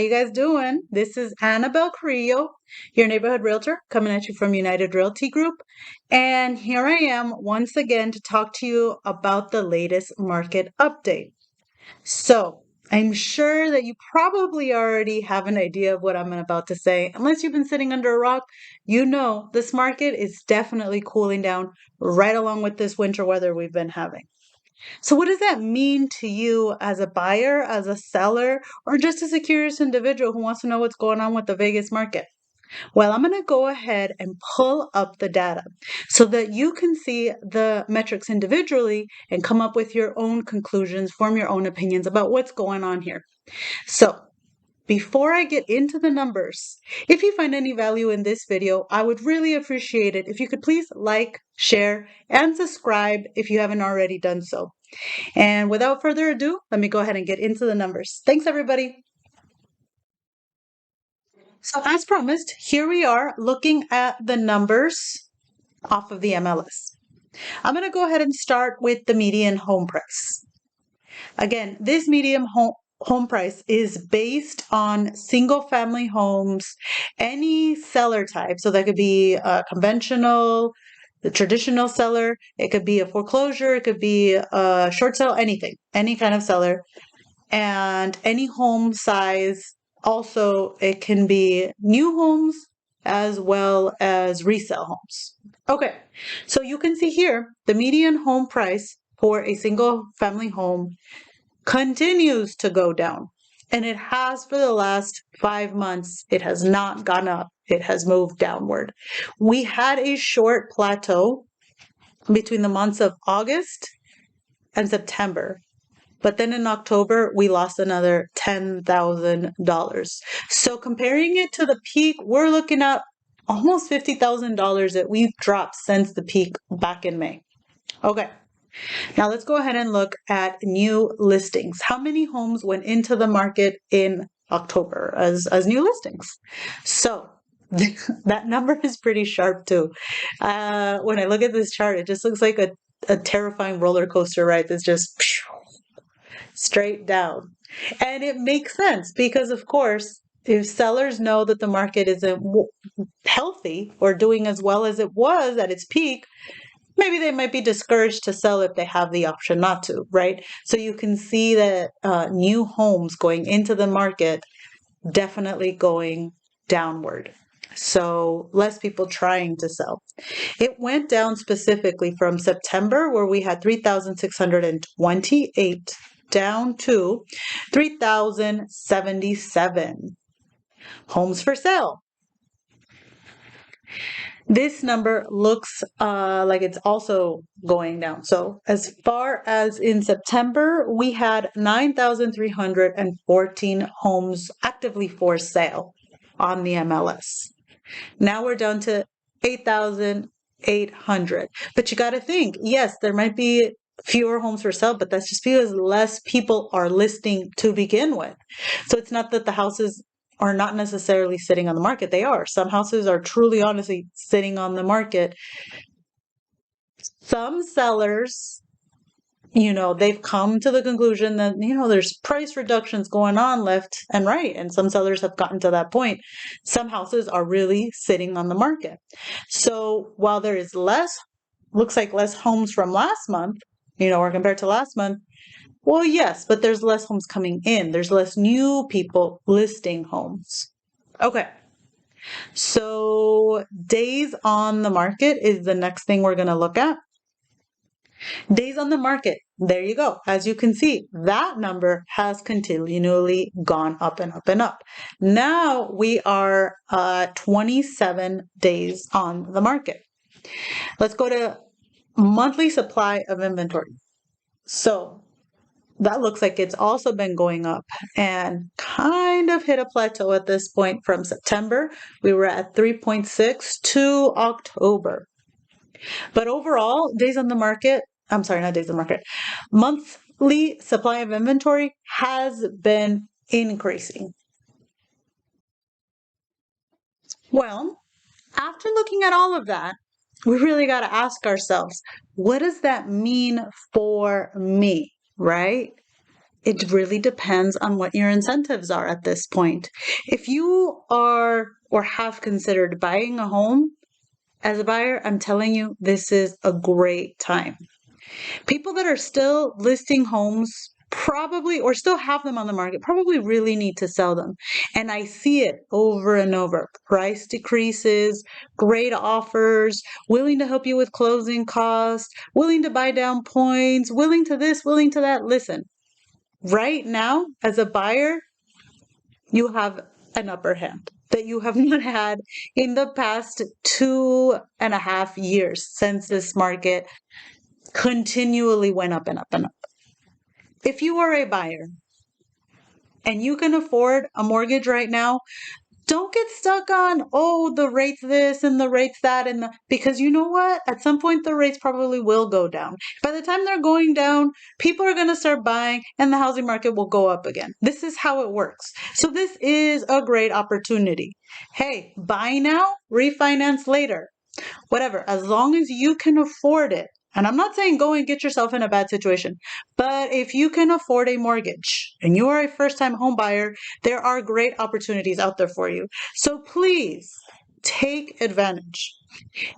you guys doing? This is Anabel Carillo, your neighborhood realtor, coming at you from United Realty Group. And here I am once again to talk to you about the latest market update. So, I'm sure that you probably already have an idea of what I'm about to say. Unless you've been sitting under a rock, you know this market is definitely cooling down right along with this winter weather we've been having. So, what does that mean to you as a buyer, as a seller, or just as a curious individual who wants to know what's going on with the Vegas market? Well, I'm going to go ahead and pull up the data so that you can see the metrics individually and come up with your own conclusions, form your own opinions about what's going on here. So, before I get into the numbers, if you find any value in this video, I would really appreciate it if you could please like, share, and subscribe if you haven't already done so. And without further ado, let me go ahead and get into the numbers. Thanks, everybody. So as promised, here we are looking at the numbers off of the MLS. I'm going to go ahead and start with the median home price. Again, this median home price is based on single family homes, any seller type. So that could be a conventional, the traditional seller, it could be a foreclosure, it could be a short sale, anything, any kind of seller, and any home size. Also, it can be new homes as well as resale homes. Okay, so you can see here the median home price for a single family home continues to go down. And it has for the last 5 months. It has not gone up. It has moved downward. We had a short plateau between the months of August and September. But then in October, we lost another $10,000. So comparing it to the peak, we're looking at almost $50,000 that we've dropped since the peak back in May. Okay. Now let's go ahead and look at new listings. How many homes went into the market in October as new listings? So that number is pretty sharp too. When I look at this chart, it just looks like a terrifying roller coaster ride that's just straight down. And it makes sense because, of course, if sellers know that the market isn't healthy or doing as well as it was at its peak, maybe they might be discouraged to sell if they have the option not to, right? So you can see that new homes going into the market definitely going downward. So less people trying to sell. It went down specifically from September, where we had 3,628, down to 3,077 homes for sale. This number looks like it's also going down. So as far as in September, we had 9,314 homes actively for sale on the MLS. Now we're down to 8,800. But you got to think, yes, there might be fewer homes for sale, but that's just because less people are listing to begin with. So it's not that the houses are not necessarily sitting on the market. They are. Some houses are truly, honestly sitting on the market. Some sellers, they've come to the conclusion that, there's price reductions going on left and right. And some sellers have gotten to that point. Some houses are really sitting on the market. So while there is looks like less homes from last month, or compared to last month, well, yes, but there's less homes coming in. There's less new people listing homes. Okay. So days on the market is the next thing we're going to look at. Days on the market. There you go. As you can see, that number has continually gone up and up and up. Now we are 27 days on the market. Let's go to monthly supply of inventory. So that looks like it's also been going up and kind of hit a plateau at this point from September. We were at 3.6 to October. But overall, days on the market, I'm sorry, not days on the market, monthly supply of inventory has been increasing. Well, after looking at all of that, we really got to ask ourselves, what does that mean for me, right? It really depends on what your incentives are at this point. If you are or have considered buying a home as a buyer, I'm telling you, this is a great time. People that are still listing homes probably, or still have them on the market, probably really need to sell them. And I see it over and over. Price decreases, great offers, willing to help you with closing costs, willing to buy down points, willing to this, willing to that. Listen, right now, as a buyer, you have an upper hand that you have not had in the past 2.5 years since this market continually went up and up and up. If you are a buyer and you can afford a mortgage right now, don't get stuck on, oh, the rate's this and the rate's that, because you know what? At some point, the rates probably will go down. By the time they're going down, people are going to start buying and the housing market will go up again. This is how it works. So this is a great opportunity. Hey, buy now, refinance later. Whatever, as long as you can afford it. And I'm not saying go and get yourself in a bad situation, but if you can afford a mortgage and you are a first-time home buyer, there are great opportunities out there for you. So please take advantage.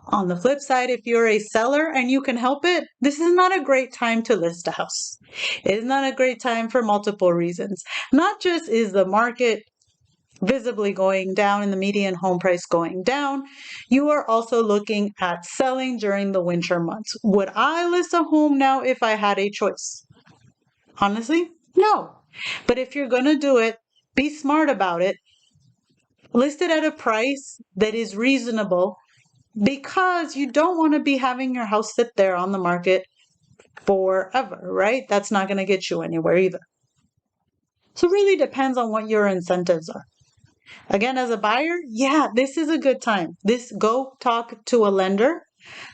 On the flip side, if you're a seller and you can help it, this is not a great time to list a house. It is not a great time for multiple reasons. Not just is the market visibly going down and the median home price going down, you are also looking at selling during the winter months. Would I list a home now if I had a choice? Honestly, no. But if you're going to do it, be smart about it. List it at a price that is reasonable, because you don't want to be having your house sit there on the market forever, right? That's not going to get you anywhere either. So it really depends on what your incentives are. Again, as a buyer, yeah, this is a good time. Go talk to a lender.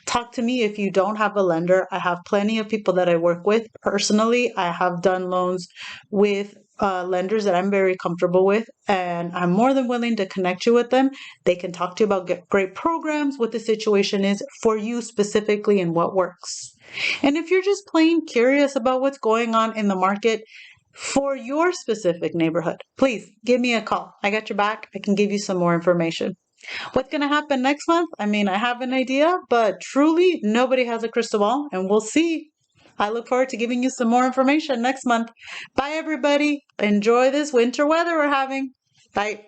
Talk to me if you don't have a lender. I have plenty of people that I work with personally. I have done loans with lenders that I'm very comfortable with, and I'm more than willing to connect you with them. They can talk to you about great programs, what the situation is for you specifically, and what works. And if you're just plain curious about what's going on in the market for your specific neighborhood, please give me a call. I got your back. I can give you some more information. What's going to happen next month? I mean, I have an idea, but truly nobody has a crystal ball, and we'll see. I look forward to giving you some more information next month. Bye, everybody. Enjoy this winter weather we're having. Bye.